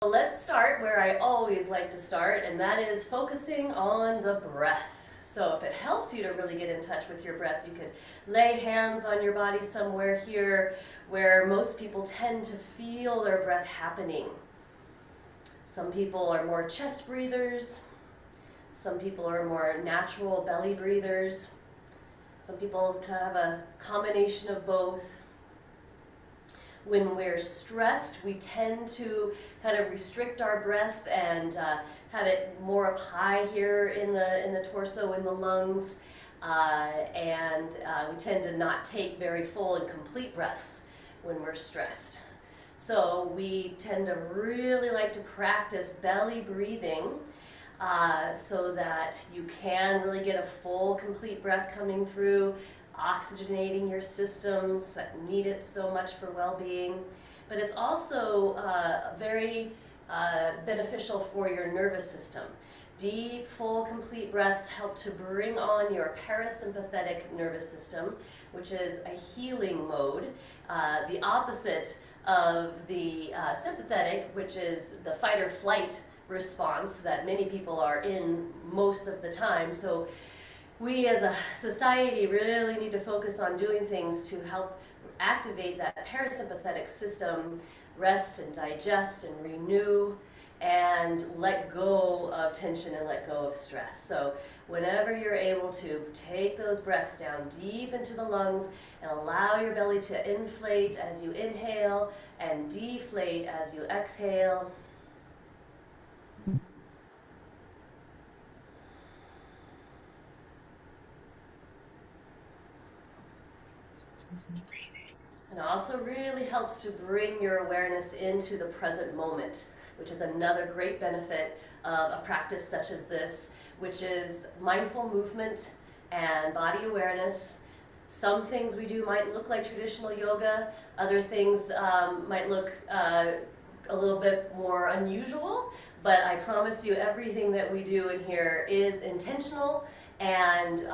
Let's start where I always like to start, and that is focusing on the breath. So if it helps you to really get in touch with your breath, you could lay hands on your body somewhere here where most people tend to feel their breath happening. Some people are more chest breathers. Some people are more natural belly breathers. Some people kind of have a combination of both. When we're stressed, we tend to kind of restrict our breath and have it more up high here in the torso, in the lungs, and we tend to not take very full and complete breaths when we're stressed. So we tend to really like to practice belly breathing so that you can really get a full, complete breath coming through, oxygenating your systems that need it so much for well-being. But it's also very beneficial for your nervous system. Deep, full, complete breaths help to bring on your parasympathetic nervous system, which is a healing mode, the opposite of the sympathetic, which is the fight or flight response that many people are in most of the time. So we as a society really need to focus on doing things to help activate that parasympathetic system, rest and digest and renew, and let go of tension and let go of stress. So whenever you're able to take those breaths down deep into the lungs and allow your belly to inflate as you inhale and deflate as you exhale. And also really helps to bring your awareness into the present moment, which is another great benefit of a practice such as this, which is mindful movement and body awareness. Some things we do might look like traditional yoga, other things might look a little bit more unusual, but I promise you everything that we do in here is intentional and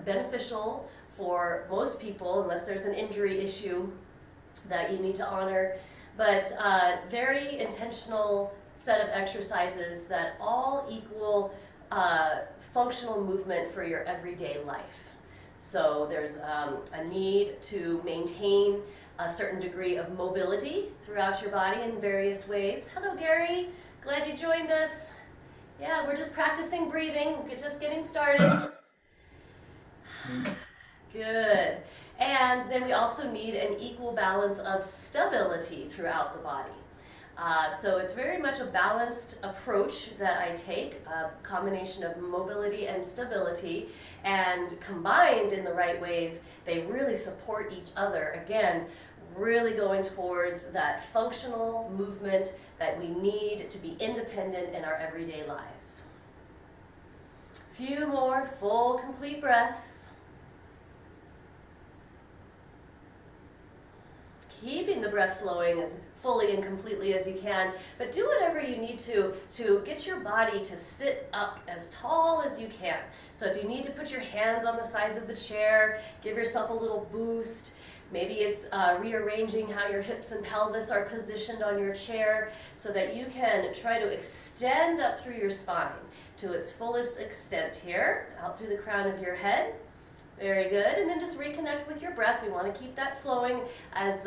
beneficial for most people, unless there's an injury issue that you need to honor, but very intentional set of exercises that all equal functional movement for your everyday life. So there's a need to maintain a certain degree of mobility throughout your body in various ways. Hello, Gary. Glad you joined us. Yeah, we're just practicing breathing. We're just getting started. Good. And then we also need an equal balance of stability throughout the body. So it's very much a balanced approach that I take, a combination of mobility and stability, and combined in the right ways, they really support each other. Again, really going towards that functional movement that we need to be independent in our everyday lives. Few more full, complete breaths. Keeping the breath flowing as fully and completely as you can, but do whatever you need to get your body to sit up as tall as you can. So if you need to put your hands on the sides of the chair, give yourself a little boost. Maybe it's rearranging how your hips and pelvis are positioned on your chair so that you can try to extend up through your spine to its fullest extent here, out through the crown of your head. Very good, and then just reconnect with your breath. We want to keep that flowing as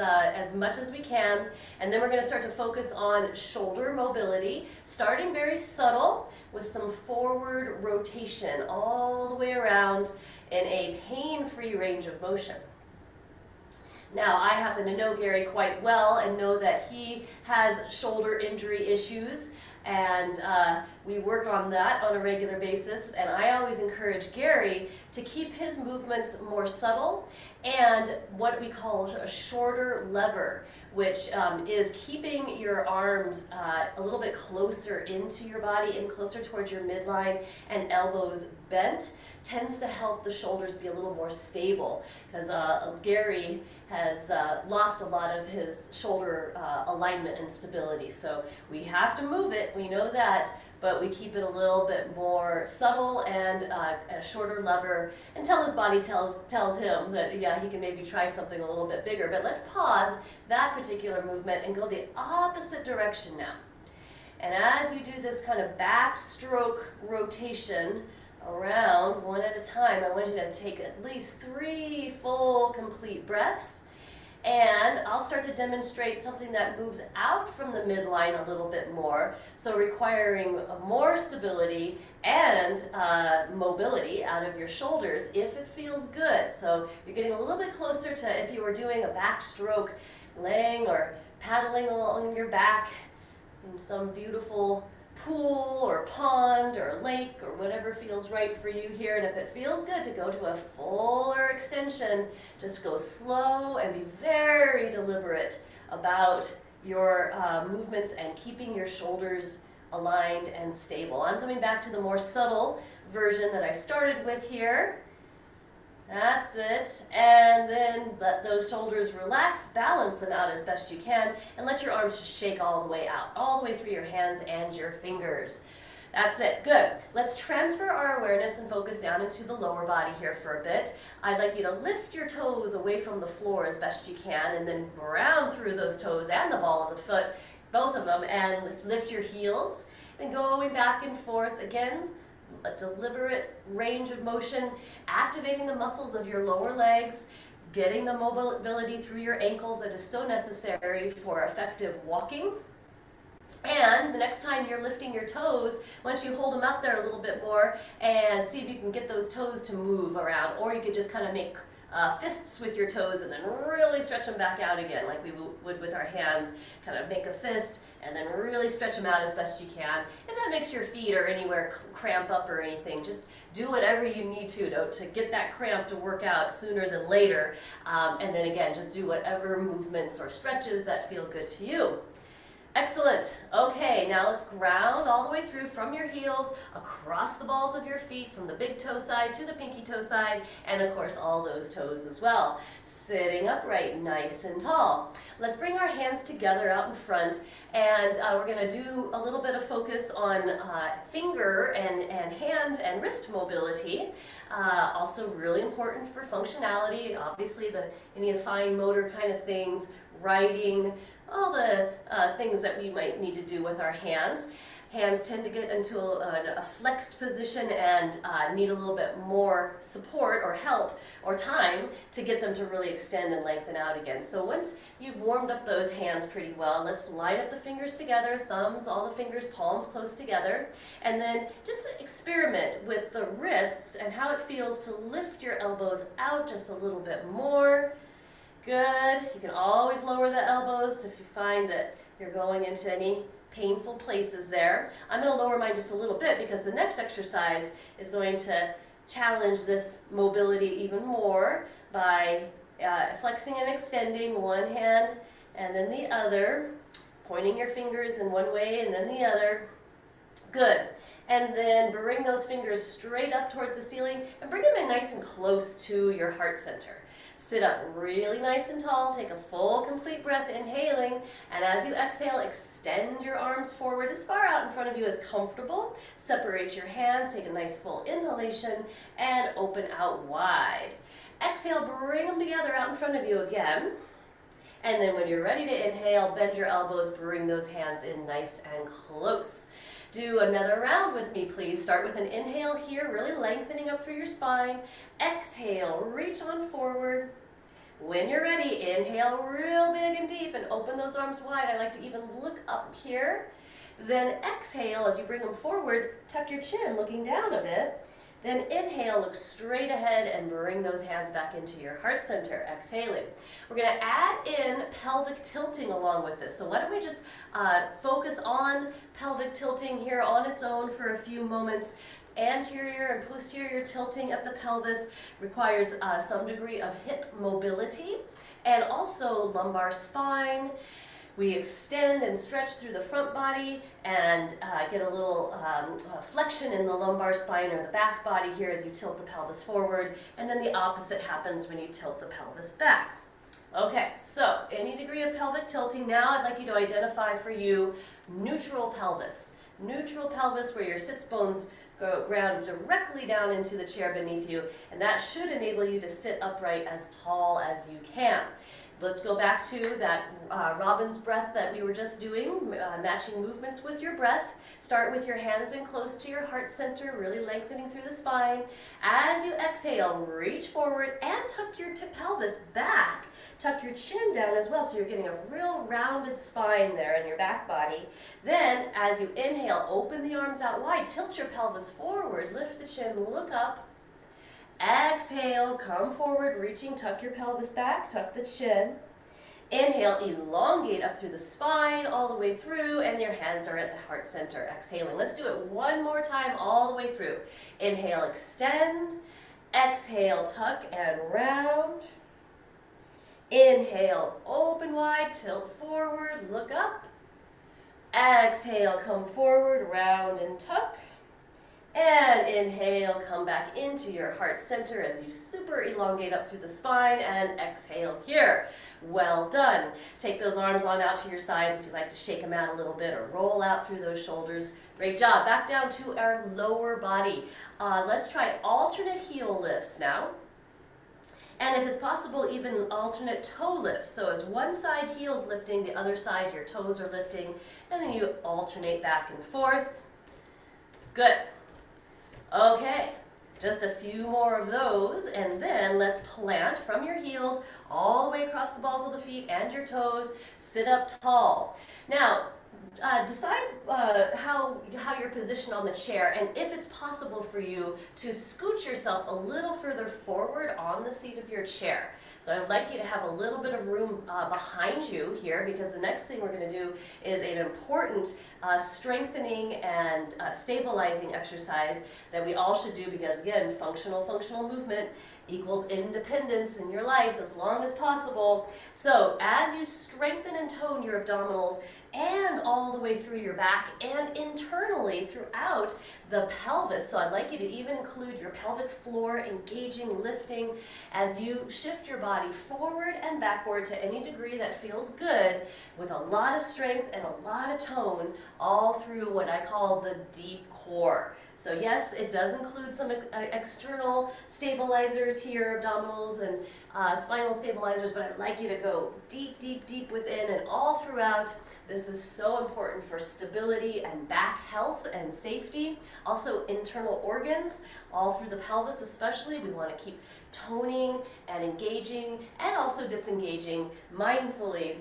much as we can. And then we're going to start to focus on shoulder mobility, starting very subtle with some forward rotation all the way around in a pain-free range of motion. Now, I happen to know Gary quite well and know that he has shoulder injury issues, and we work on that on a regular basis, and I always encourage Gary to keep his movements more subtle and what we call a shorter lever, which is keeping your arms a little bit closer into your body and closer towards your midline, and elbows bent tends to help the shoulders be a little more stable, because Gary has lost a lot of his shoulder alignment and stability. So we have to move it, we know that, but we keep it a little bit more subtle and a shorter lever until his body tells him that, yeah, he can maybe try something a little bit bigger. But let's pause that particular movement and go the opposite direction now. And as you do this kind of backstroke rotation around one at a time, I want you to take at least 3 full complete breaths. And I'll start to demonstrate something that moves out from the midline a little bit more, so requiring more stability and mobility out of your shoulders if it feels good. So you're getting a little bit closer to if you were doing a backstroke, laying or paddling along your back in some beautiful pool or pond or lake or whatever feels right for you here. And if it feels good to go to a fuller extension, just go slow and be very deliberate about your movements and keeping your shoulders aligned and stable. I'm coming back to the more subtle version that I started with here. That's it. And then let those shoulders relax, balance them out as best you can, and let your arms just shake all the way out, all the way through your hands and your fingers. That's it. Good. Let's transfer our awareness and focus down into the lower body here for a bit. I'd like you to lift your toes away from the floor as best you can, and then ground through those toes and the ball of the foot, both of them, and lift your heels. And going back and forth again, a deliberate range of motion, activating the muscles of your lower legs, getting the mobility through your ankles that is so necessary for effective walking. And the next time you're lifting your toes, once you hold them out there a little bit more and see if you can get those toes to move around, or you could just kind of make fists with your toes and then really stretch them back out again like we would with our hands. Kind of make a fist and then really stretch them out as best you can. If that makes your feet or anywhere cramp up or anything, just do whatever you need to get that cramp to work out sooner than later. And then again, just do whatever movements or stretches that feel good to you. Excellent. Okay, now let's ground all the way through from your heels, across the balls of your feet, from the big toe side to the pinky toe side, and of course all those toes as well. Sitting upright, nice and tall. Let's bring our hands together out in front, and we're going to do a little bit of focus on finger and hand and wrist mobility. Also really important for functionality, obviously any fine motor kind of things, writing, all the things that we might need to do with our hands. Hands tend to get into a flexed position and need a little bit more support or help or time to get them to really extend and lengthen out again. So once you've warmed up those hands pretty well, let's line up the fingers together, thumbs, all the fingers, palms close together, and then just experiment with the wrists and how it feels to lift your elbows out just a little bit more. Good. You can always lower the elbows if you find that you're going into any painful places there. I'm going to lower mine just a little bit because the next exercise is going to challenge this mobility even more by flexing and extending one hand and then the other, pointing your fingers in one way and then the other. Good. And then bring those fingers straight up towards the ceiling and bring them in nice and close to your heart center. Sit up really nice and tall, take a full complete breath inhaling, and as you exhale, extend your arms forward as far out in front of you as comfortable. Separate your hands, take a nice full inhalation, and open out wide. Exhale, bring them together out in front of you again. And then when you're ready to inhale, bend your elbows, bring those hands in nice and close. Do another round with me, please. Start with an inhale here, really lengthening up through your spine. Exhale, reach on forward. When you're ready, inhale real big and deep and open those arms wide. I like to even look up here. Then exhale, as you bring them forward, tuck your chin, looking down a bit. Then inhale, look straight ahead and bring those hands back into your heart center, exhaling. We're going to add in pelvic tilting along with this. So why don't we just focus on pelvic tilting here on its own for a few moments. Anterior and posterior tilting at the pelvis requires some degree of hip mobility and also lumbar spine. We extend and stretch through the front body and get a little flexion in the lumbar spine or the back body here as you tilt the pelvis forward, and then the opposite happens when you tilt the pelvis back. Okay, so any degree of pelvic tilting. Now I'd like you to identify for you neutral pelvis. Neutral pelvis where your sits bones ground directly down into the chair beneath you, and that should enable you to sit upright as tall as you can. Let's go back to that Robin's breath that we were just doing, matching movements with your breath. Start with your hands in close to your heart center, really lengthening through the spine. As you exhale, reach forward and tuck your pelvis back. Tuck your chin down as well, so you're getting a real rounded spine there in your back body. Then, as you inhale, open the arms out wide, tilt your pelvis forward, lift the chin, look up. Exhale, come forward, reaching, tuck your pelvis back, tuck the chin. Inhale, elongate up through the spine, all the way through, and your hands are at the heart center. Exhaling. Let's do it one more time, all the way through. Inhale, extend. Exhale, tuck and round. Inhale, open wide, tilt forward, look up. Exhale, come forward, round and tuck. And inhale, come back into your heart center as you super elongate up through the spine, and exhale here. Well done. Take those arms on out to your sides if you'd like to shake them out a little bit or roll out through those shoulders. Great job. Back down to our lower body. Let's try alternate heel lifts now. And if it's possible, even alternate toe lifts. So as one side heel's lifting, the other side your toes are lifting, and then you alternate back and forth. Good. Okay, just a few more of those, and then let's plant from your heels all the way across the balls of the feet and your toes. Sit up tall. Now, decide how you're positioned on the chair, and if it's possible for you to scoot yourself a little further forward on the seat of your chair. So I'd like you to have a little bit of room behind you here, because the next thing we're going to do is an important strengthening and stabilizing exercise that we all should do, because again, functional movement equals independence in your life as long as possible. So as you strengthen and tone your abdominals and all the way through your back and internally throughout the pelvis. So I'd like you to even include your pelvic floor engaging, lifting as you shift your body forward and backward to any degree that feels good, with a lot of strength and a lot of tone all through what I call the deep core. So yes, it does include some external stabilizers here, abdominals and spinal stabilizers, but I'd like you to go deep, deep, deep within and all throughout. This is so important for stability and back health and safety. Also internal organs, all through the pelvis especially. We want to keep toning and engaging and also disengaging mindfully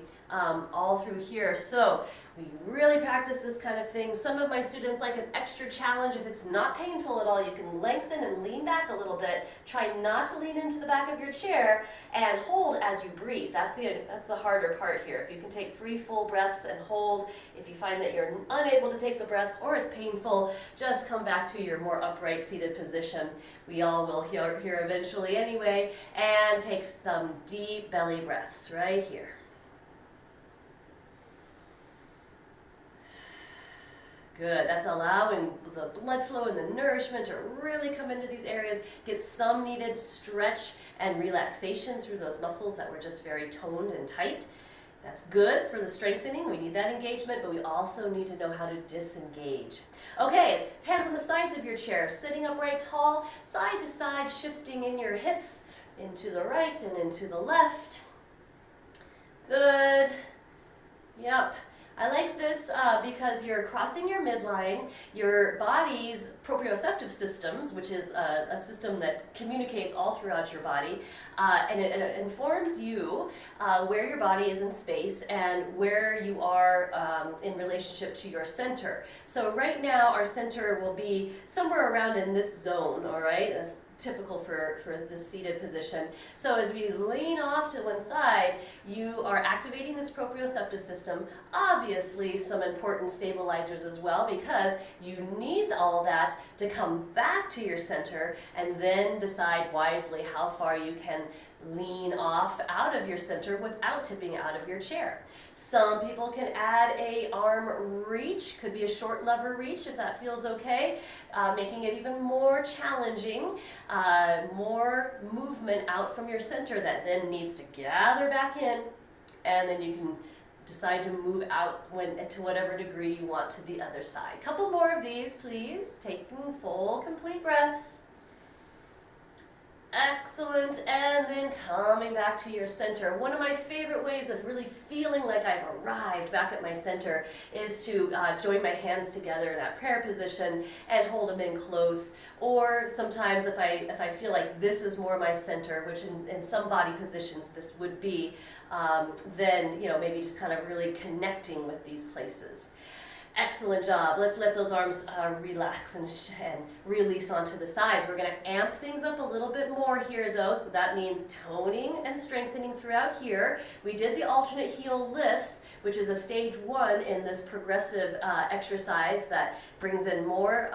all through here. So we really practice this kind of thing. Some of my students like an extra challenge. If it's not painful at all, you can lengthen and lean back a little bit. Try not to lean into the back of your chair and hold as you breathe. That's the harder part here. If you can take 3 full breaths and hold. If you find that you're unable to take the breaths or it's painful, just come back to your more upright seated position. We all will here eventually anyway. And take some deep belly breaths right here. Good. That's allowing the blood flow and the nourishment to really come into these areas, get some needed stretch and relaxation through those muscles that were just very toned and tight. That's good for the strengthening. We need that engagement, but we also need to know how to disengage. Okay, hands on the sides of your chair, sitting upright tall, side to side, shifting in your hips into the right and into the left. Good. Yep. I like this because you're crossing your midline, your body's proprioceptive systems, which is a system that communicates all throughout your body, and it informs you where your body is in space and where you are in relationship to your center. So right now our center will be somewhere around in this zone, all right? That's typical for the seated position. So as we lean off to one side, you are activating this proprioceptive system. Obviously some important stabilizers as well, because you need all that to come back to your center and then decide wisely how far you can lean off out of your center without tipping out of your chair. Some people can add a arm reach, could be a short lever reach if that feels okay, making it even more challenging, more movement out from your center that then needs to gather back in, and then you can decide to move out to whatever degree you want to the other side. Couple more of these, please. Taking full, complete breaths. Excellent, and then coming back to your center. One of my favorite ways of really feeling like I've arrived back at my center is to join my hands together in that prayer position and hold them in close. Or sometimes if I feel like this is more my center, which in some body positions this would be, then maybe just kind of really connecting with these places. Excellent job. Let's let those arms relax and release onto the sides. We're going to amp things up a little bit more here though, so that means toning and strengthening throughout here. We did the alternate heel lifts, which is a stage 1 in this progressive exercise that brings in more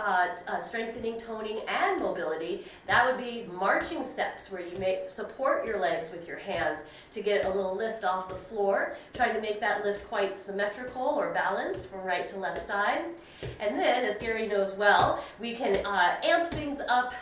strengthening, toning, and mobility. That would be marching steps where you may support your legs with your hands to get a little lift off the floor, trying to make that lift quite symmetrical or balanced from right to left side. And then, as Gary knows well, we can amp things up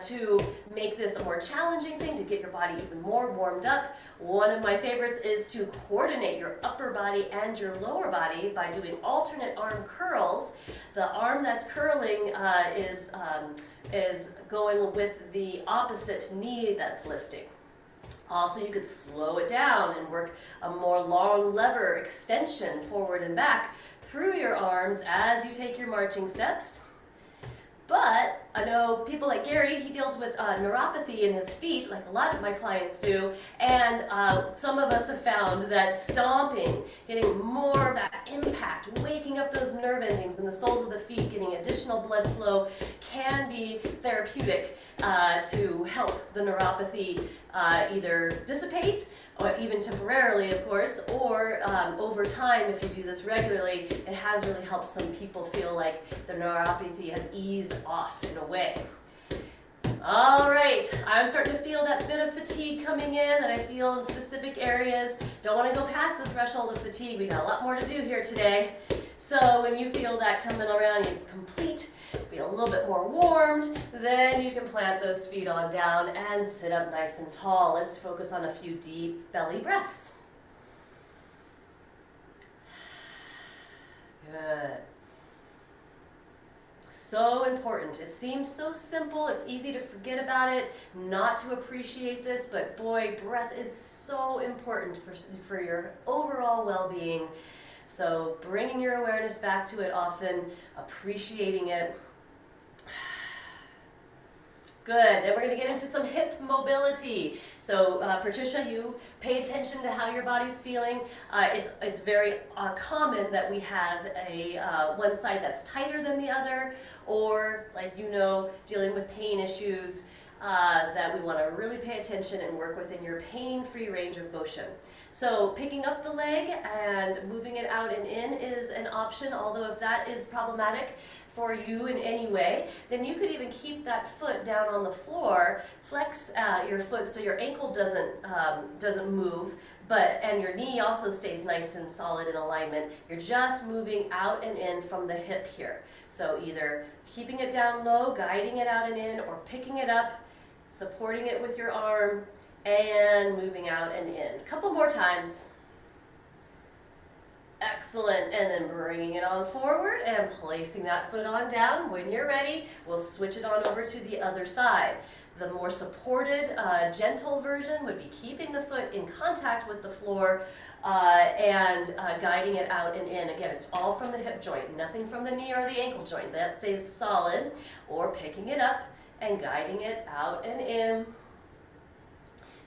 to make this a more challenging thing, to get your body even more warmed up. One of my favorites is to coordinate your upper body and your lower body by doing alternate arm curls. The arm that's curling is going with the opposite knee that's lifting. Also, you could slow it down and work a more long lever extension forward and back through your arms as you take your marching steps. But I know people like Gary, he deals with neuropathy in his feet, like a lot of my clients do, and some of us have found that stomping, getting more of that impact, waking up those nerve endings in the soles of the feet, getting additional blood flow can be therapeutic to help the neuropathy either dissipate, or even temporarily, of course, or over time, if you do this regularly, it has really helped some people feel like the neuropathy has eased off in a way. All right, I'm starting to feel that bit of fatigue coming in that I feel in specific areas. Don't want to go past the threshold of fatigue. We got a lot more to do here today. So when you feel that coming around, you complete, be a little bit more warmed, then you can plant those feet on down and sit up nice and tall. Let's focus on a few deep belly breaths. Good. So important. It seems so simple. It's easy to forget about it, not to appreciate this, but boy, breath is so important for your overall well-being. So bringing your awareness back to it often, appreciating it. Good, then we're going to get into some hip mobility. So Patricia, you pay attention to how your body's feeling. It's very common that we have a one side that's tighter than the other, or like dealing with pain issues that we want to really pay attention and work within your pain-free range of motion. So picking up the leg and moving it out and in is an option, although if that is problematic for you in any way, then you could even keep that foot down on the floor, flex your foot so your ankle doesn't move, and your knee also stays nice and solid in alignment. You're just moving out and in from the hip here. So either keeping it down low, guiding it out and in, or picking it up, supporting it with your arm, and moving out and in. A couple more times. Excellent, and then bringing it on forward and placing that foot on down. When you're ready, we'll switch it on over to the other side. The more supported, gentle version would be keeping the foot in contact with the floor and guiding it out and in. Again, it's all from the hip joint, nothing from the knee or the ankle joint. That stays solid. Or picking it up and guiding it out and in.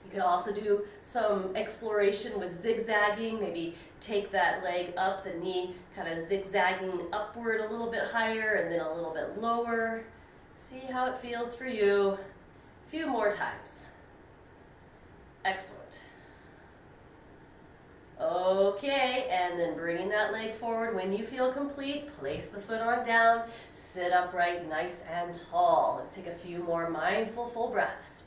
You could also do some exploration with zigzagging, maybe take that leg up, the knee kind of zigzagging upward a little bit higher and then a little bit lower. See how it feels for you. A few more times. Excellent. Okay, and then bringing that leg forward. When you feel complete, place the foot on down, sit upright, nice and tall. Let's take a few more mindful full breaths.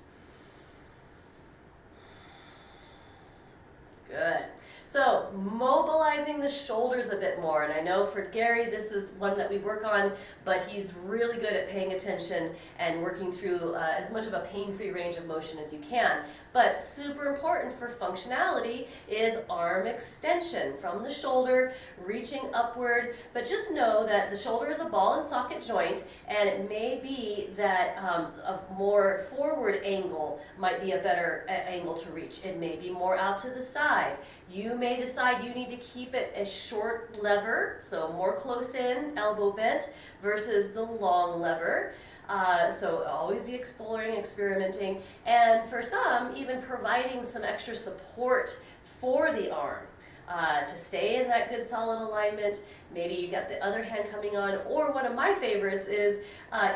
Good. So mobilizing the shoulders a bit more, and I know for Gary this is one that we work on, but he's really good at paying attention and working through as much of a pain-free range of motion as you can. But super important for functionality is arm extension from the shoulder, reaching upward, but just know that the shoulder is a ball and socket joint, and it may be that a more forward angle might be a better angle to reach. It may be more out to the side. You may decide you need to keep it a short lever, so more close in, elbow bent, versus the long lever. So always be exploring, experimenting, and for some, even providing some extra support for the arm. To stay in that good solid alignment. Maybe you got the other hand coming on, or one of my favorites is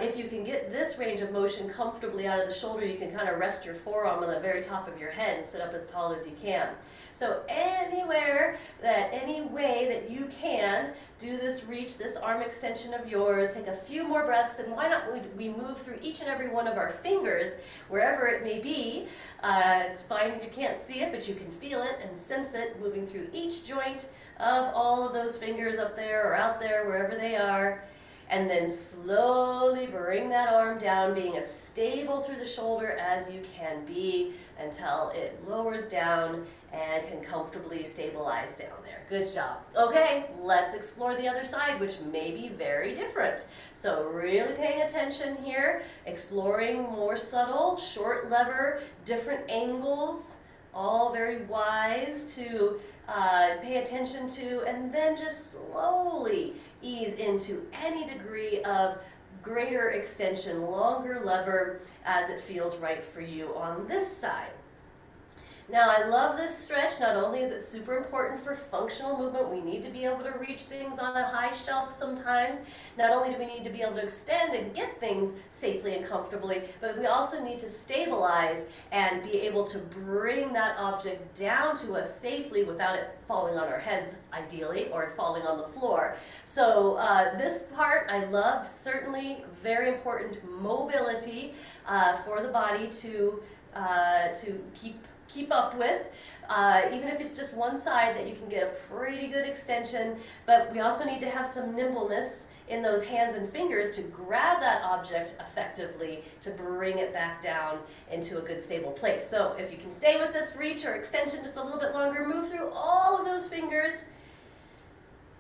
if you can get this range of motion comfortably out of the shoulder, you can kind of rest your forearm on the very top of your head and sit up as tall as you can. So anywhere any way that you can do this reach, this arm extension of yours, take a few more breaths, and why not we move through each and every one of our fingers, wherever it may be. It's fine if you can't see it, but you can feel it and sense it, moving through each joint of all of those fingers up there or out there, wherever they are. And then slowly bring that arm down, being as stable through the shoulder as you can be until it lowers down and can comfortably stabilize down there. Good job. Okay, let's explore the other side, which may be very different. So really paying attention here, exploring more subtle, short lever, different angles, all very wise to pay attention to, and then just slowly ease into any degree of greater extension, longer lever as it feels right for you on this side. Now, I love this stretch. Not only is it super important for functional movement, we need to be able to reach things on a high shelf sometimes. Not only do we need to be able to extend and get things safely and comfortably, but we also need to stabilize and be able to bring that object down to us safely without it falling on our heads, ideally, or falling on the floor. So this part I love. Certainly very important mobility for the body to keep up with, even if it's just one side, that you can get a pretty good extension. But we also need to have some nimbleness in those hands and fingers to grab that object effectively to bring it back down into a good stable place. So if you can stay with this reach or extension just a little bit longer, move through all of those fingers.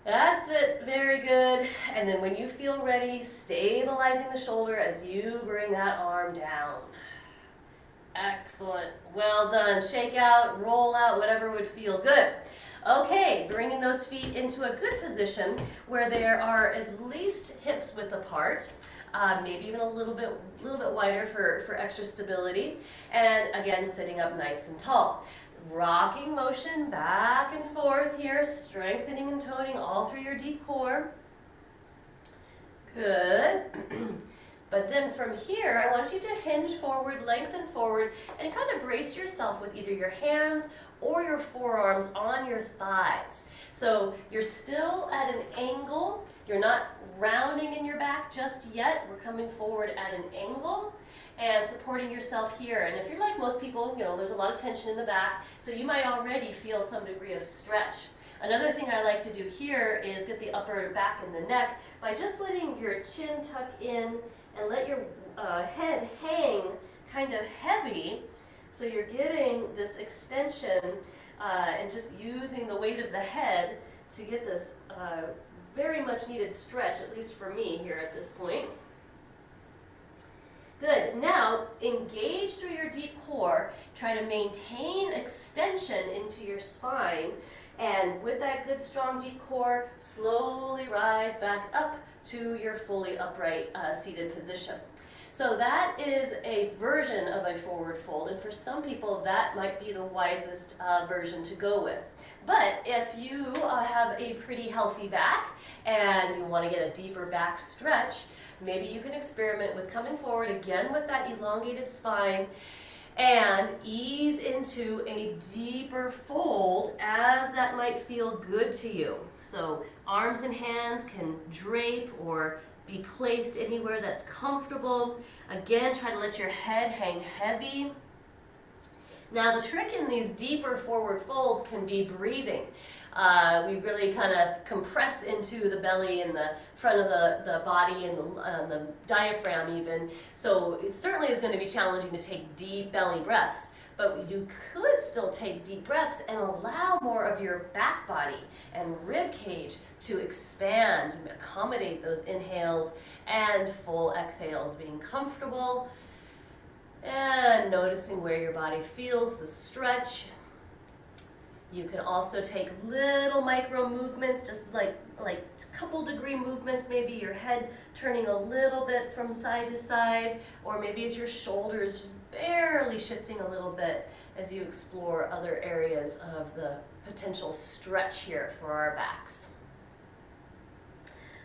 That's it, very good. And then when you feel ready, stabilizing the shoulder as you bring that arm down. Excellent. Well done. Shake out, roll out, whatever would feel good. Okay, bringing those feet into a good position where there are at least hips width apart, maybe even a little bit wider for extra stability. And again, sitting up nice and tall. Rocking motion back and forth here, strengthening and toning all through your deep core. Good. But then from here, I want you to hinge forward, lengthen forward, and kind of brace yourself with either your hands or your forearms on your thighs. So you're still at an angle. You're not rounding in your back just yet. We're coming forward at an angle and supporting yourself here. And if you're like most people, you know, there's a lot of tension in the back, so you might already feel some degree of stretch. Another thing I like to do here is get the upper back and the neck by just letting your chin tuck in and let your head hang kind of heavy, so you're getting this extension and just using the weight of the head to get this very much needed stretch, at least for me here at this point. Good. Now, engage through your deep core. Try to maintain extension into your spine, and with that good strong deep core, slowly rise back up to your fully upright seated position. So that is a version of a forward fold, and for some people that might be the wisest version to go with. But if you have a pretty healthy back and you want to get a deeper back stretch, maybe you can experiment with coming forward again with that elongated spine and ease into a deeper fold as that might feel good to you. So arms and hands can drape or be placed anywhere that's comfortable. Again, try to let your head hang heavy. Now the trick in these deeper forward folds can be breathing. We really kind of compress into the belly and the front of the body and the diaphragm even. So it certainly is going to be challenging to take deep belly breaths. But you could still take deep breaths and allow more of your back body and rib cage to expand and accommodate those inhales and full exhales, being comfortable and noticing where your body feels the stretch. You can also take little micro movements, just like a couple degree movements, maybe your head turning a little bit from side to side, or maybe as your shoulders just barely shifting a little bit as you explore other areas of the potential stretch here for our backs.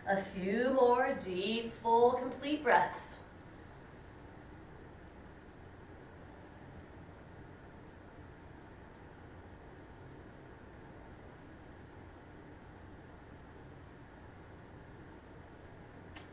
A few more deep, full, complete breaths.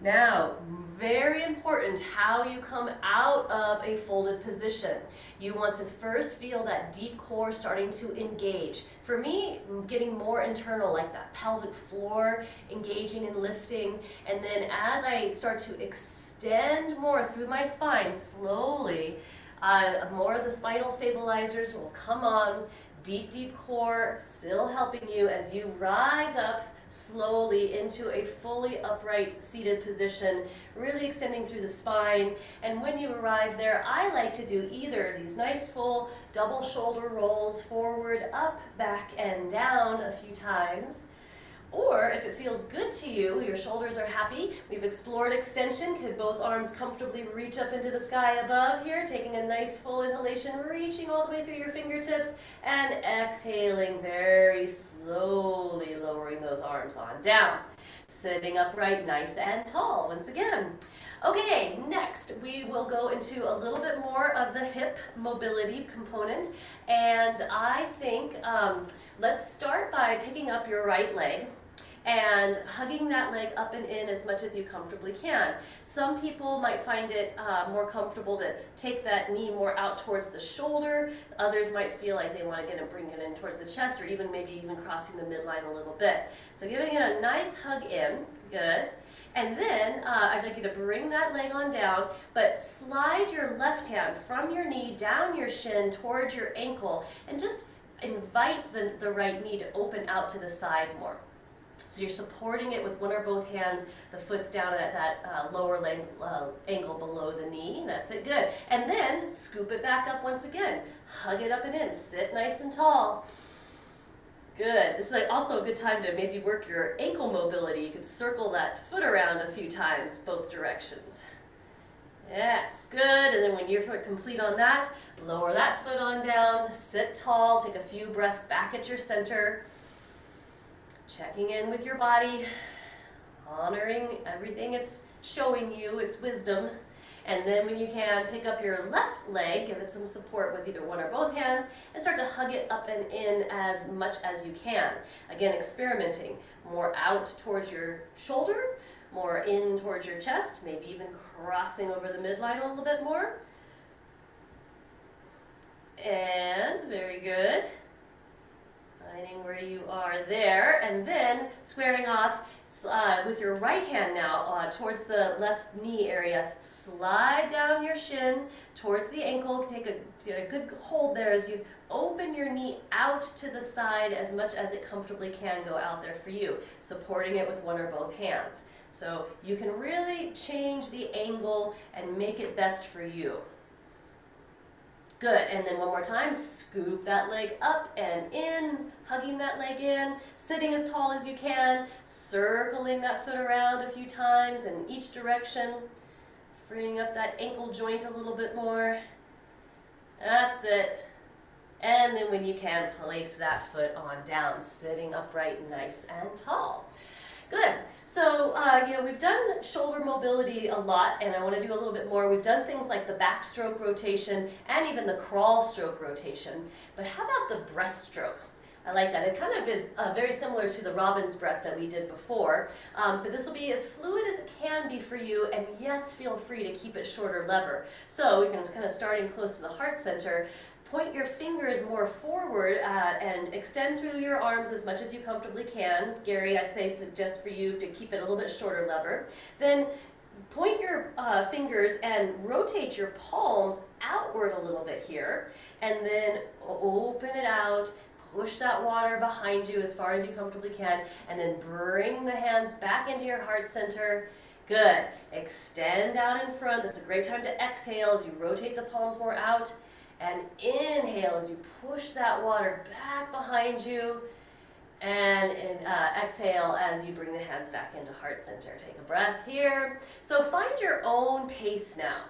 Now, very important how you come out of a folded position. You want to first feel that deep core starting to engage. For me, getting more internal, like that pelvic floor engaging and lifting. And then as I start to extend more through my spine, slowly, more of the spinal stabilizers will come on. Deep, deep core, still helping you as you rise up slowly into a fully upright seated position, really extending through the spine. And when you arrive there, I like to do either these nice full double shoulder rolls forward, up, back, and down a few times. Or if it feels good to you, your shoulders are happy, we've explored extension, could both arms comfortably reach up into the sky above here, taking a nice full inhalation, reaching all the way through your fingertips, and exhaling very slowly, lowering those arms on down. Sitting upright, nice and tall, once again. Okay, next we will go into a little bit more of the hip mobility component, and I think let's start by picking up your right leg and hugging that leg up and in as much as you comfortably can. Some people might find it more comfortable to take that knee more out towards the shoulder. Others might feel like they want to bring it in towards the chest, or maybe even crossing the midline a little bit. So giving it a nice hug in, good. And then I'd like you to bring that leg on down, but slide your left hand from your knee down your shin towards your ankle, and just invite the right knee to open out to the side more. So you're supporting it with one or both hands, the foot's down at that lower leg angle below the knee. That's it, good. And then scoop it back up once again. Hug it up and in, sit nice and tall. Good. This is also a good time to maybe work your ankle mobility. You could circle that foot around a few times, both directions. Yes, good. And then when you're complete on that, lower that foot on down, sit tall, take a few breaths back at your center. Checking in with your body, honoring everything it's showing you, its wisdom. And then when you can, pick up your left leg, give it some support with either one or both hands, and start to hug it up and in as much as you can. Again, experimenting. More out towards your shoulder, more in towards your chest, maybe even crossing over the midline a little bit more. And very good. Finding where you are there, and then squaring off with your right hand now towards the left knee area. Slide down your shin towards the ankle. Take a good hold there as you open your knee out to the side as much as it comfortably can go out there for you, supporting it with one or both hands. So you can really change the angle and make it best for you. Good, and then one more time, scoop that leg up and in, hugging that leg in, sitting as tall as you can, circling that foot around a few times in each direction, freeing up that ankle joint a little bit more. That's it. And then when you can, place that foot on down, sitting upright, nice and tall. Good. So, we've done shoulder mobility a lot, and I want to do a little bit more. We've done things like the backstroke rotation and even the crawl stroke rotation. But how about the breaststroke? I like that. It kind of is very similar to the Robin's breath that we did before, but this will be as fluid as it can be for you, and yes, feel free to keep it shorter lever. So you're going to kind of starting close to the heart center, point your fingers more forward and extend through your arms as much as you comfortably can. Gary, I'd say suggest for you to keep it a little bit shorter lever. Then point your fingers and rotate your palms outward a little bit here, and then open it out. Push that water behind you as far as you comfortably can, and then bring the hands back into your heart center. Good. Extend out in front. This is a great time to exhale as you rotate the palms more out. And inhale as you push that water back behind you. And exhale as you bring the hands back into heart center. Take a breath here. So find your own pace now.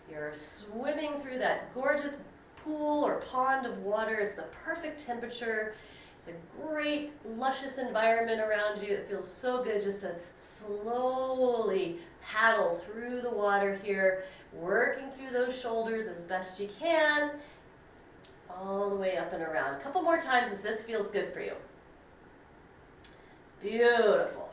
You're swimming through that gorgeous pool or pond of water. It's the perfect temperature. It's a great, luscious environment around you. It feels so good just to slowly paddle through the water here, working through those shoulders as best you can, all the way up and around. A couple more times if this feels good for you. Beautiful.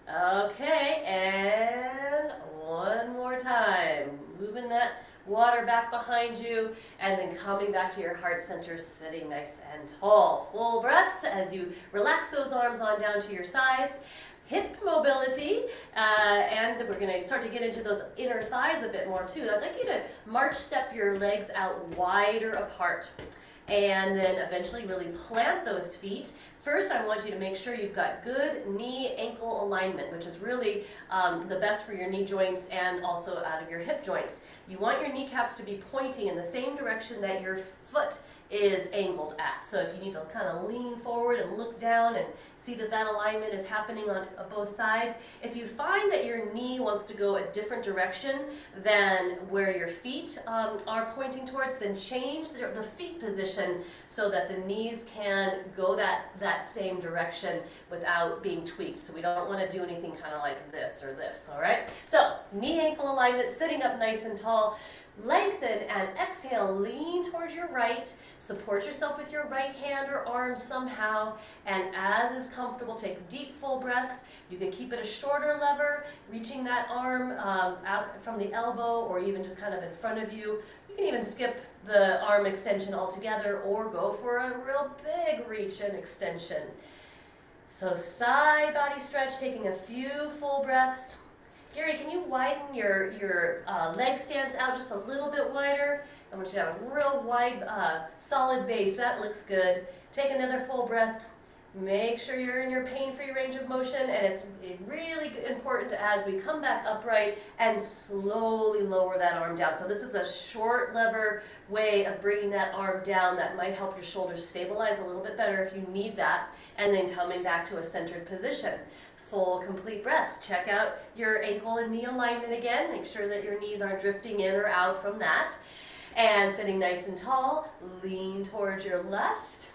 Okay, and one more time. Moving that water back behind you, and then coming back to your heart center, sitting nice and tall. Full breaths as you relax those arms on down to your sides. Hip mobility, and we're going to start to get into those inner thighs a bit more too. I'd like you to march step your legs out wider apart, and then eventually really plant those feet. First, I want you to make sure you've got good knee-ankle alignment, which is really the best for your knee joints and also out of your hip joints. You want your kneecaps to be pointing in the same direction that your foot is angled at. So if you need to kind of lean forward and look down and see that that alignment is happening on both sides. If you find that your knee wants to go a different direction than where your feet are pointing towards, then change the feet position so that the knees can go that same direction without being tweaked. So we don't want to do anything kind of like this or this, all right? So knee-ankle alignment, sitting up nice and tall. Lengthen and exhale, lean towards your right, support yourself with your right hand or arm somehow, and as is comfortable, take deep full breaths. You can keep it a shorter lever, reaching that arm out from the elbow or even just kind of in front of you. You can even skip the arm extension altogether or go for a real big reach and extension. So side body stretch, taking a few full breaths. Gary, can you widen your leg stance out just a little bit wider? I want you to have a real wide, solid base. That looks good. Take another full breath. Make sure you're in your pain-free range of motion, and it's really important as we come back upright and slowly lower that arm down. So this is a short lever way of bringing that arm down that might help your shoulders stabilize a little bit better if you need that, and then coming back to a centered position. Full, complete breaths. Check out your ankle and knee alignment again. Make sure that your knees aren't drifting in or out from that. And sitting nice and tall, lean towards your left,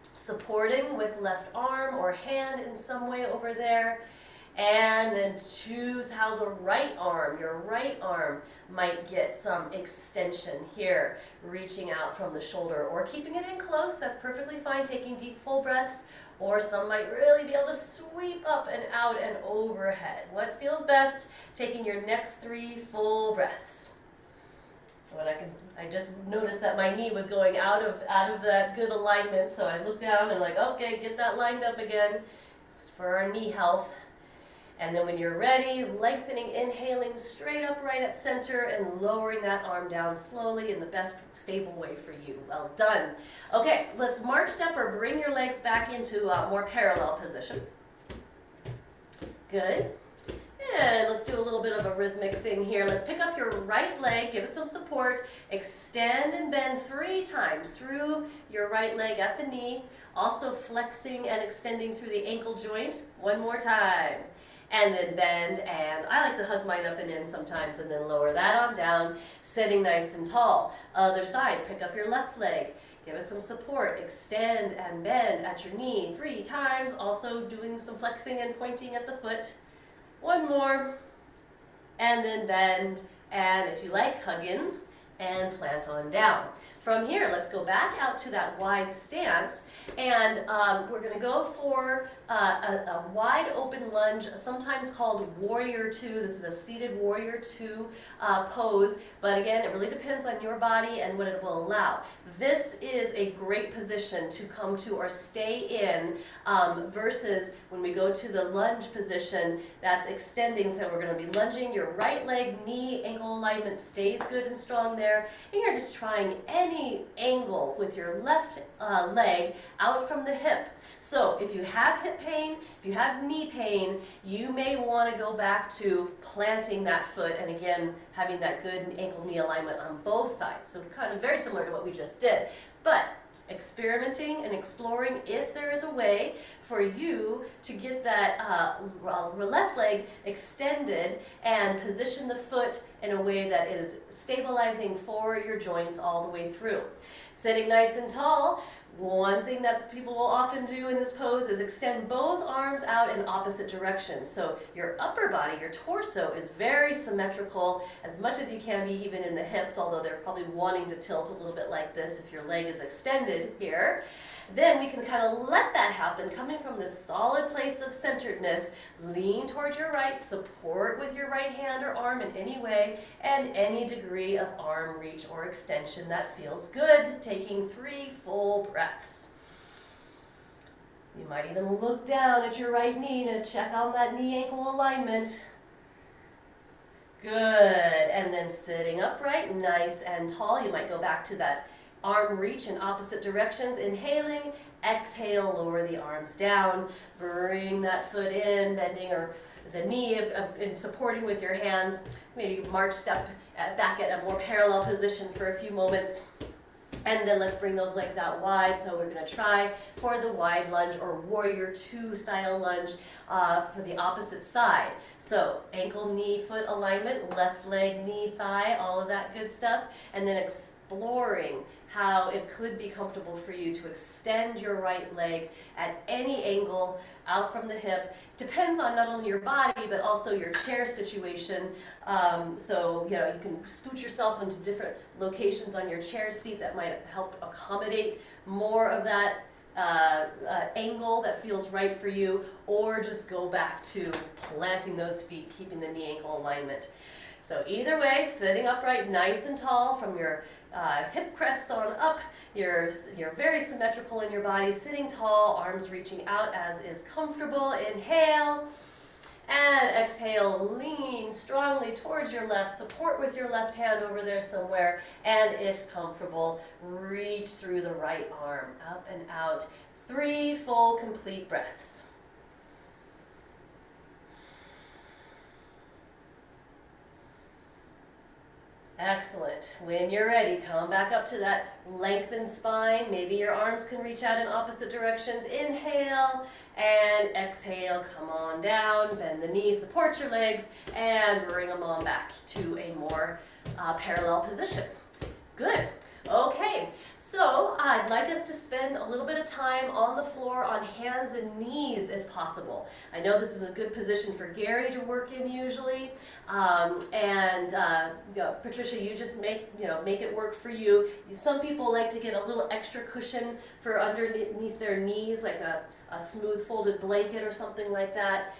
supporting with left arm or hand in some way over there. And then choose how the right arm, your right arm, might get some extension here, reaching out from the shoulder or keeping it in close. That's perfectly fine, taking deep full breaths. Or some might really be able to sweep up and out and overhead. What feels best? Taking your next 3 full breaths. I just noticed that my knee was going out of that good alignment, so I looked down and like, okay, get that lined up again. It's for our knee health. And then when you're ready, lengthening, inhaling straight upright at center and lowering that arm down slowly in the best stable way for you. Well done. Okay, let's march step or bring your legs back into a more parallel position. Good. And let's do a little bit of a rhythmic thing here. Let's pick up your right leg, give it some support, extend and bend 3 times through your right leg at the knee, also flexing and extending through the ankle joint. One more time. And then bend, and I like to hug mine up and in sometimes, and then lower that arm down, sitting nice and tall. Other side, pick up your left leg, give it some support, extend and bend at your knee 3 times, also doing some flexing and pointing at the foot. One more, and then bend, and if you like, hug in and plant on down. From here, let's go back out to that wide stance, and we're going to go for a wide open lunge, sometimes called Warrior Two. This is a seated Warrior Two pose, but again, it really depends on your body and what it will allow. This is a great position to come to or stay in versus when we go to the lunge position, that's extending. So we're going to be lunging, your right leg, knee, ankle alignment stays good and strong there, and you're just trying any angle with your left leg out from the hip. So if you have hip pain, if you have knee pain, you may want to go back to planting that foot and again having that good ankle-knee alignment on both sides. So kind of very similar to what we just did. But experimenting and exploring if there is a way for you to get that left leg extended and position the foot in a way that is stabilizing for your joints all the way through. Sitting nice and tall, one thing that people will often do in this pose is extend both arms out in opposite directions. So your upper body, your torso, is very symmetrical as much as you can be, even in the hips, although they're probably wanting to tilt a little bit like this if your leg is extended here. Then we can kind of let that happen, coming from this solid place of centeredness. Lean towards your right, support with your right hand or arm in any way, and any degree of arm reach or extension that feels good. Taking 3 full breaths. You might even look down at your right knee to check on that knee-ankle alignment. Good. And then sitting upright, nice and tall. You might go back to that arm reach in opposite directions. Inhaling, exhale, lower the arms down. Bring that foot in, bending or the knee and supporting with your hands. Maybe march step back at a more parallel position for a few moments. And then let's bring those legs out wide. So we're going to try for the wide lunge or Warrior Two style lunge for the opposite side. So ankle, knee, foot alignment, left leg, knee, thigh, all of that good stuff. And then exploring how it could be comfortable for you to extend your right leg at any angle out from the hip. Depends on not only your body, but also your chair situation. So, you know, you can scoot yourself into different locations on your chair seat that might help accommodate more of that angle that feels right for you, or just go back to planting those feet, keeping the knee-ankle alignment. So either way, sitting upright, nice and tall from your hip crests on up, you're very symmetrical in your body, sitting tall, arms reaching out as is comfortable. Inhale, and exhale, lean strongly towards your left, support with your left hand over there somewhere, and if comfortable, reach through the right arm, up and out. 3 full complete breaths. Excellent. When you're ready, come back up to that lengthened spine. Maybe your arms can reach out in opposite directions. Inhale and exhale. Come on down. Bend the knees, support your legs, and bring them on back to a more parallel position. Good. Okay, so I'd like us to spend a little bit of time on the floor on hands and knees if possible. I know this is a good position for Gary to work in usually, Patricia, you just make it work for you. Some people like to get a little extra cushion for underneath their knees, like a smooth folded blanket or something like that,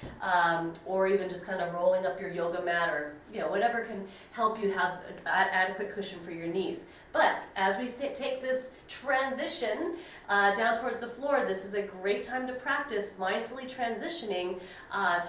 or even just kind of rolling up your yoga mat, or whatever can help you have adequate cushion for your knees. But as we take this transition down towards the floor, this is a great time to practice mindfully transitioning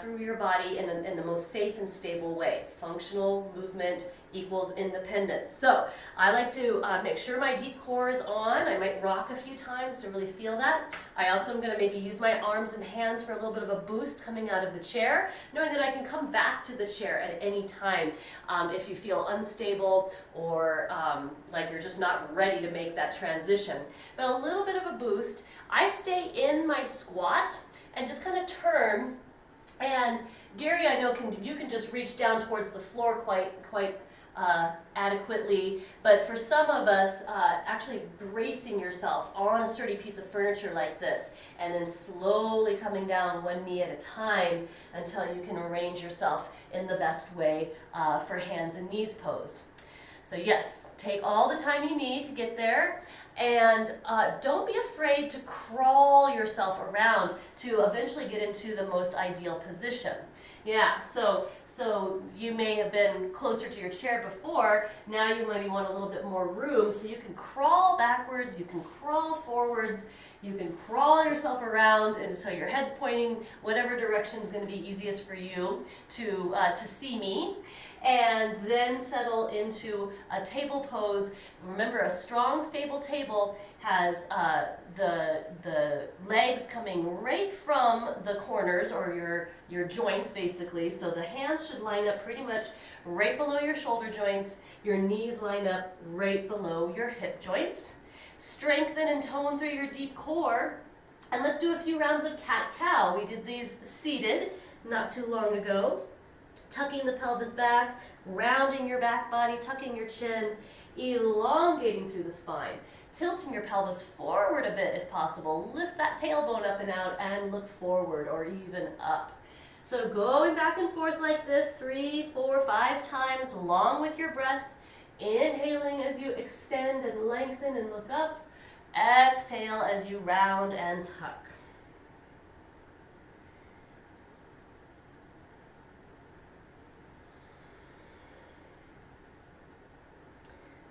through your body in the most safe and stable way. Functional movement equals independence. So I like to make sure my deep core is on. I might rock a few times to really feel that. I also am going to maybe use my arms and hands for a little bit of a boost coming out of the chair, knowing that I can come back to the chair at any time if you feel unstable or like you're just not ready to make that transition. But a little bit of a boost. I stay in my squat and just kind of turn. And Gary, I know you can just reach down towards the floor quite adequately, but for some of us, actually bracing yourself on a sturdy piece of furniture like this, and then slowly coming down one knee at a time until you can arrange yourself in the best way for hands and knees pose. So yes, take all the time you need to get there, and don't be afraid to crawl yourself around to eventually get into the most ideal position. Yeah, so you may have been closer to your chair before, now you maybe want a little bit more room, so you can crawl backwards, you can crawl forwards, you can crawl yourself around until your head's pointing whatever direction is going to be easiest for you to see me. And then settle into a table pose. Remember, a strong, stable table has the legs coming right from the corners, or your joints basically. So the hands should line up pretty much right below your shoulder joints. Your knees line up right below your hip joints. Strengthen and tone through your deep core. And let's do a few rounds of cat-cow. We did these seated not too long ago. Tucking the pelvis back, rounding your back body, tucking your chin, elongating through the spine, tilting your pelvis forward a bit if possible. Lift that tailbone up and out and look forward or even up. So going back and forth like this 3, 4, 5 times along with your breath. Inhaling as you extend and lengthen and look up. Exhale as you round and tuck.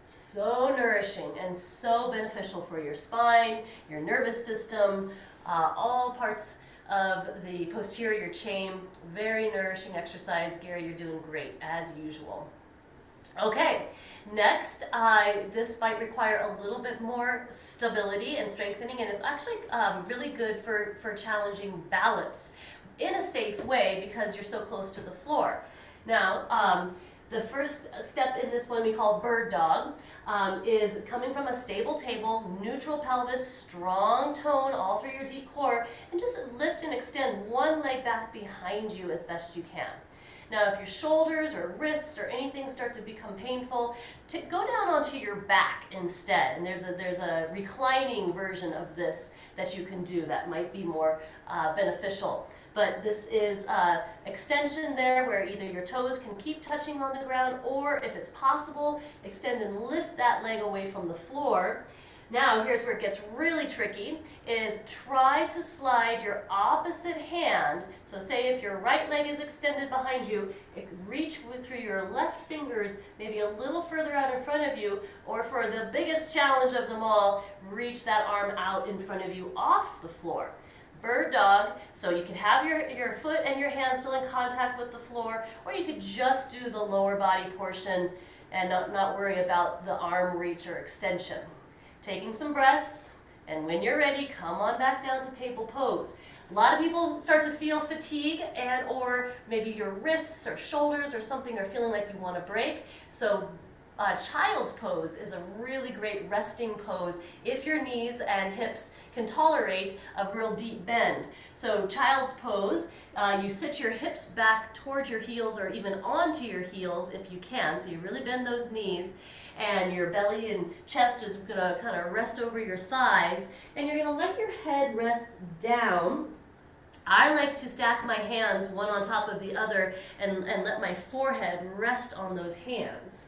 So nourishing and so beneficial for your spine, your nervous system, all parts of the posterior chain. Very nourishing exercise. Gary, you're doing great as usual. Okay, next, this might require a little bit more stability and strengthening, and it's actually really good for challenging balance in a safe way because you're so close to the floor. Now, the first step in this one we call bird dog is coming from a stable table, neutral pelvis, strong tone all through your deep core, and just lift and extend one leg back behind you as best you can. Now, if your shoulders or wrists or anything start to become painful, go down onto your back instead. And there's a reclining version of this that you can do that might be more beneficial. But this is extension there where either your toes can keep touching on the ground, or if it's possible, extend and lift that leg away from the floor. Now, here's where it gets really tricky, is try to slide your opposite hand. So say if your right leg is extended behind you, reach through your left fingers maybe a little further out in front of you, or for the biggest challenge of them all, reach that arm out in front of you off the floor. Bird dog, so you could have your foot and your hand still in contact with the floor, or you could just do the lower body portion and not worry about the arm reach or extension. Taking some breaths, and when you're ready, come on back down to table pose. A lot of people start to feel fatigue or maybe your wrists or shoulders or something are feeling like you want to break. So child's pose is a really great resting pose if your knees and hips can tolerate a real deep bend. So child's pose, you sit your hips back towards your heels or even onto your heels if you can, so you really bend those knees, and your belly and chest is going to kind of rest over your thighs, and you're going to let your head rest down. I like to stack my hands one on top of the other and let my forehead rest on those hands.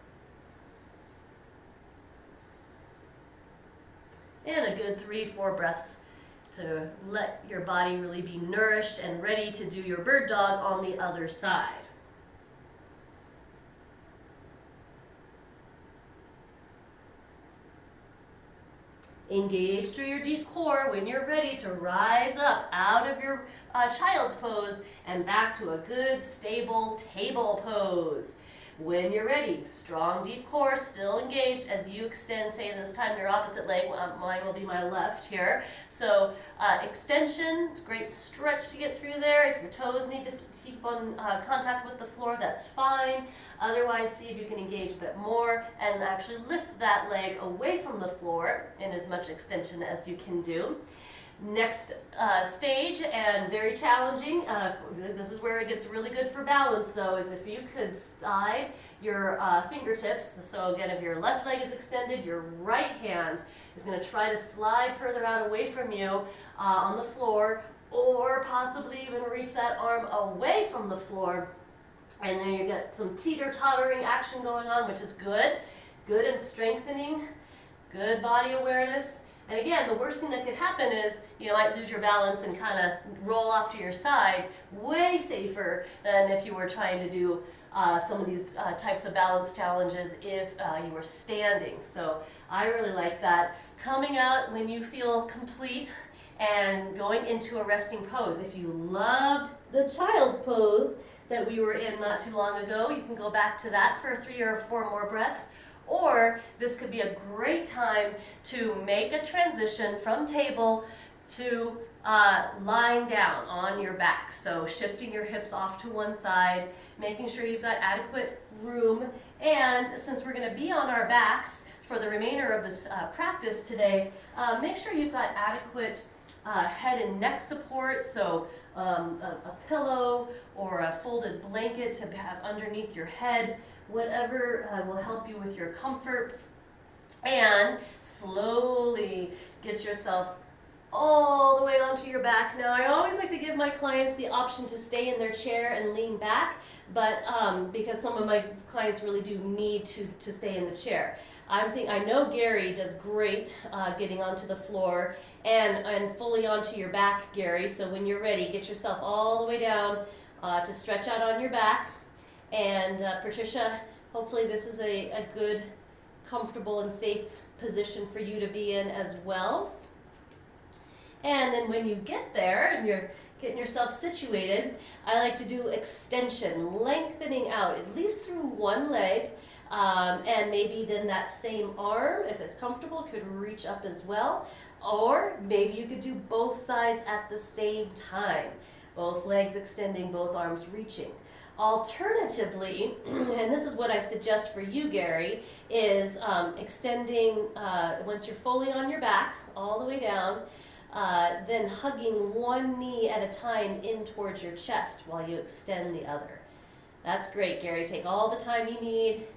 And a good 3-4 breaths to let your body really be nourished and ready to do your bird dog on the other side. Engage through your deep core when you're ready to rise up out of your child's pose and back to a good stable table pose. When you're ready, strong deep core still engaged as you extend, say this time your opposite leg, mine will be my left here. So extension, great stretch to get through there. If your toes need to keep on contact with the floor, that's fine. Otherwise, see if you can engage a bit more and actually lift that leg away from the floor in as much extension as you can do. Next stage, and very challenging, this is where it gets really good for balance though, is if you could slide your fingertips. So again, if your left leg is extended, your right hand is going to try to slide further out away from you on the floor, or possibly even reach that arm away from the floor. And then you get some teeter-tottering action going on, which is good. good and strengthening, good body awareness. And again, the worst thing that could happen is you might lose your balance and kind of roll off to your side. Way safer than if you were trying to do some of these types of balance challenges if you were standing. So I really like that. Coming out when you feel complete and going into a resting pose. If you loved the child's pose that we were in not too long ago, you can go back to that for 3 or 4 more breaths. Or this could be a great time to make a transition from table to lying down on your back. So shifting your hips off to one side, making sure you've got adequate room. And since we're going to be on our backs for the remainder of this practice today, make sure you've got adequate head and neck support. So a pillow or a folded blanket to have underneath your head, whatever will help you with your comfort. And slowly get yourself all the way onto your back. Now, I always like to give my clients the option to stay in their chair and lean back, but because some of my clients really do need to stay in the chair. I know Gary does great getting onto the floor and fully onto your back, Gary. So when you're ready, get yourself all the way down to stretch out on your back. And Patricia, hopefully this is a good, comfortable and safe position for you to be in as well. And then when you get there and you're getting yourself situated, I like to do extension, lengthening out at least through one leg, and maybe then that same arm, if it's comfortable, could reach up as well. Or maybe you could do both sides at the same time, both legs extending, both arms reaching. Alternatively, and this is what I suggest for you, Gary, is extending once you're fully on your back, all the way down, then hugging one knee at a time in towards your chest while you extend the other. That's great, Gary. Take all the time you need.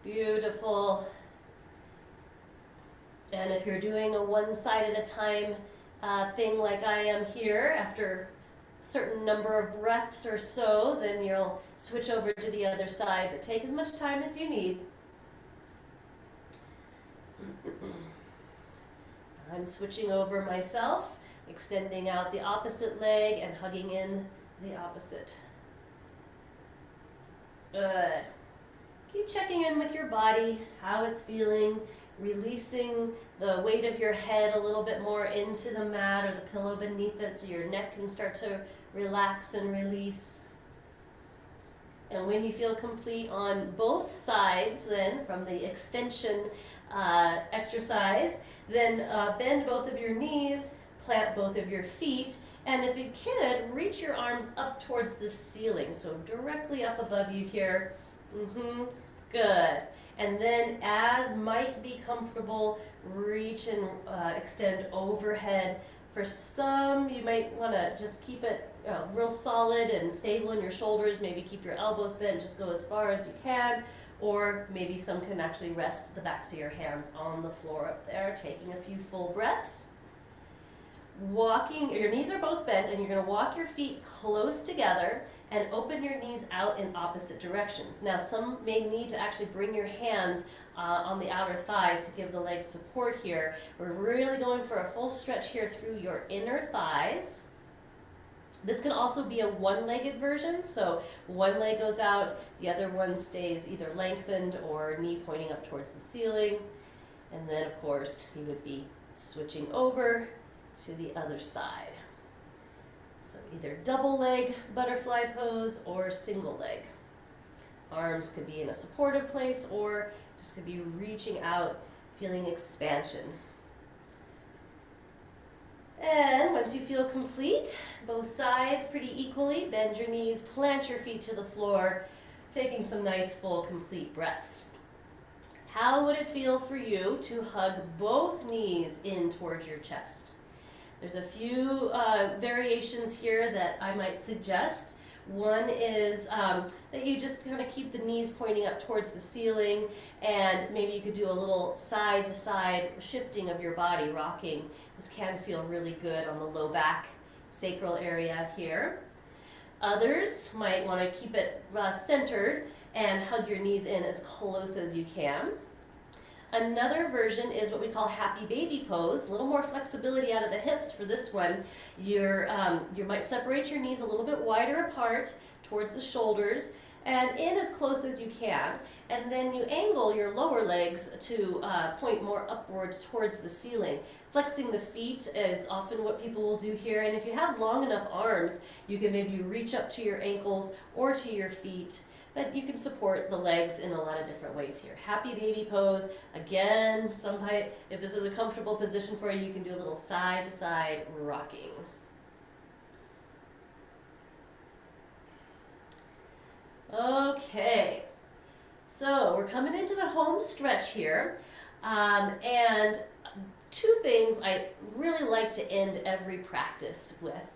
Beautiful. And if you're doing a one side at a time thing like I am here, after certain number of breaths or so, then you'll switch over to the other side, but take as much time as you need. I'm switching over myself, extending out the opposite leg and hugging in the opposite. Good. Keep checking in with your body, how it's feeling, releasing the weight of your head a little bit more into the mat or the pillow beneath it so your neck can start to relax and release. And when you feel complete on both sides, then from the extension exercise, then bend both of your knees, plant both of your feet, and if you could, reach your arms up towards the ceiling, so directly up above you here. Good. And then, as might be comfortable, reach and extend overhead. For some, you might want to just keep it real solid and stable in your shoulders. Maybe keep your elbows bent, just go as far as you can. Or maybe some can actually rest the backs of your hands on the floor up there, taking a few full breaths. Walking, your knees are both bent, and you're going to walk your feet close together and open your knees out in opposite directions. Now, some may need to actually bring your hands on the outer thighs to give the legs support here. We're really going for a full stretch here through your inner thighs. This can also be a one-legged version, so one leg goes out, the other one stays either lengthened or knee pointing up towards the ceiling. And then, of course, you would be switching over to the other side. So either double leg butterfly pose or single leg. Arms could be in a supportive place or just could be reaching out, feeling expansion. And once you feel complete, both sides pretty equally, bend your knees, plant your feet to the floor, taking some nice full complete breaths. How would it feel for you to hug both knees in towards your chest? There's a few variations here that I might suggest. One is that you just kind of keep the knees pointing up towards the ceiling, and maybe you could do a little side-to-side shifting of your body, rocking. This can feel really good on the low back, sacral area here. Others might want to keep it centered and hug your knees in as close as you can. Another version is what we call happy baby pose. A little more flexibility out of the hips for this one. You might separate your knees a little bit wider apart towards the shoulders and in as close as you can. And then you angle your lower legs to point more upwards towards the ceiling. Flexing the feet is often what people will do here. And if you have long enough arms, you can maybe reach up to your ankles or to your feet. But you can support the legs in a lot of different ways here. Happy baby pose. Again, if this is a comfortable position for you, you can do a little side to side rocking. Okay, so we're coming into the home stretch here. And two things I really like to end every practice with.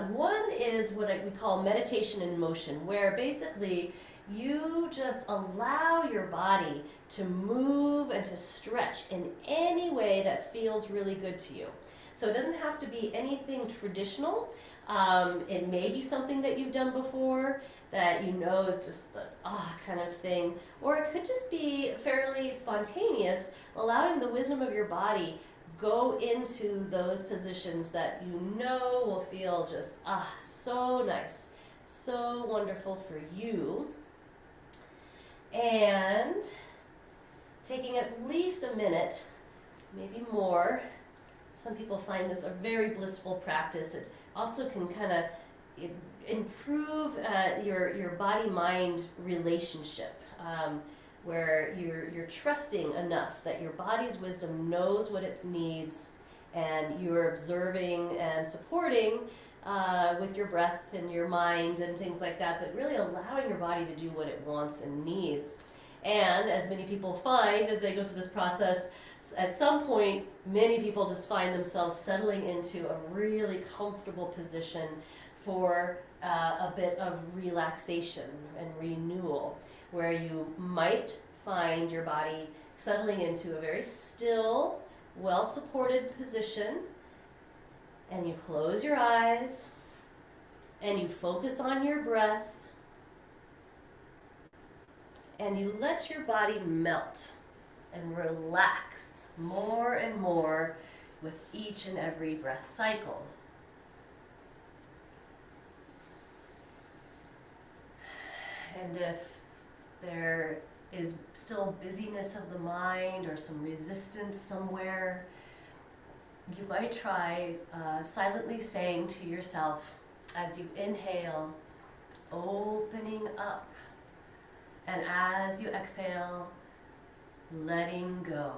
One is what we call meditation in motion, where basically you just allow your body to move and to stretch in any way that feels really good to you. So it doesn't have to be anything traditional. It may be something that you've done before that you know is just the kind of thing, or it could just be fairly spontaneous, allowing the wisdom of your body go into those positions that you know will feel just so nice, so wonderful for you. And taking at least a minute, maybe more. Some people find this a very blissful practice. It also can kind of improve your body-mind relationship, where you're trusting enough that your body's wisdom knows what it needs, and you're observing and supporting with your breath and your mind and things like that, but really allowing your body to do what it wants and needs. And as many people find as they go through this process, at some point, many people just find themselves settling into a really comfortable position for a bit of relaxation and renewal, where you might find your body settling into a very still, well-supported position, and you close your eyes and you focus on your breath and you let your body melt and relax more and more with each and every breath cycle. And if there is still busyness of the mind or some resistance somewhere, you might try silently saying to yourself as you inhale, opening up, and as you exhale, letting go.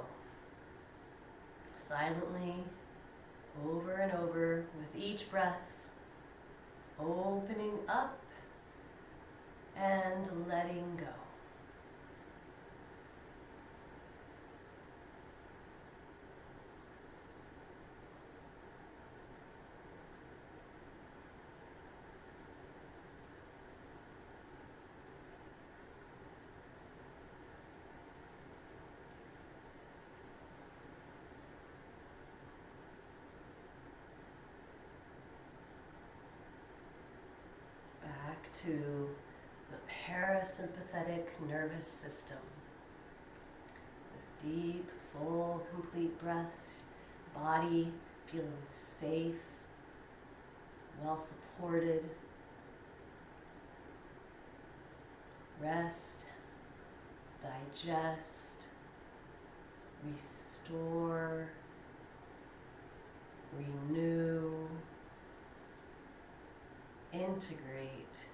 Silently, over and over, with each breath, opening up and letting go. Back to the parasympathetic nervous system. With deep, full, complete breaths, body feeling safe, well supported. Rest, digest, restore, renew, integrate,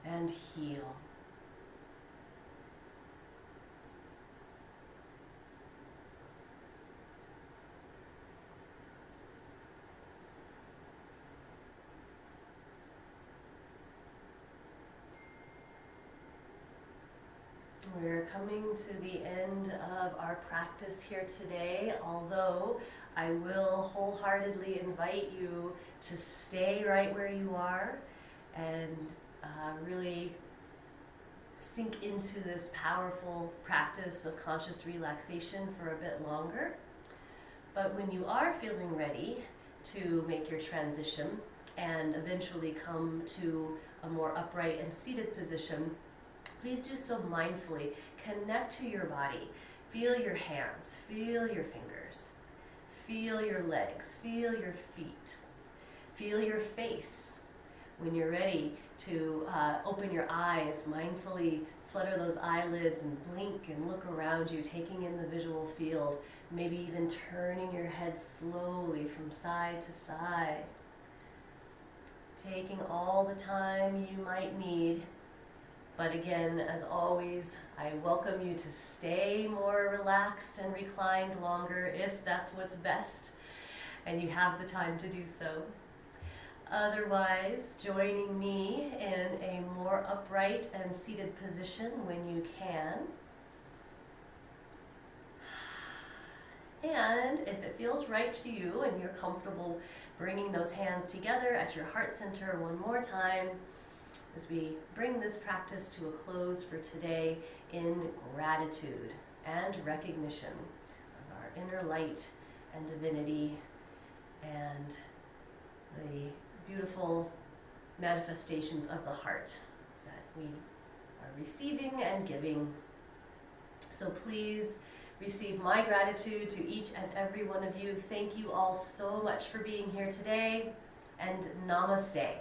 and heal. We're coming to the end of our practice here today, although I will wholeheartedly invite you to stay right where you are and really sink into this powerful practice of conscious relaxation for a bit longer. But when you are feeling ready to make your transition and eventually come to a more upright and seated position, Please do so mindfully. Connect to your body. Feel your hands, feel your fingers, feel your legs, feel your feet, feel your face. When you're ready to open your eyes, mindfully flutter those eyelids and blink and look around you, taking in the visual field, maybe even turning your head slowly from side to side. Taking all the time you might need. But again, as always, I welcome you to stay more relaxed and reclined longer if that's what's best and you have the time to do so. Otherwise, joining me in a more upright and seated position when you can. And if it feels right to you and you're comfortable bringing those hands together at your heart center one more time, as we bring this practice to a close for today in gratitude and recognition of our inner light and divinity and the beautiful manifestations of the heart that we are receiving and giving. So please receive my gratitude to each and every one of you. Thank you all so much for being here today, and namaste.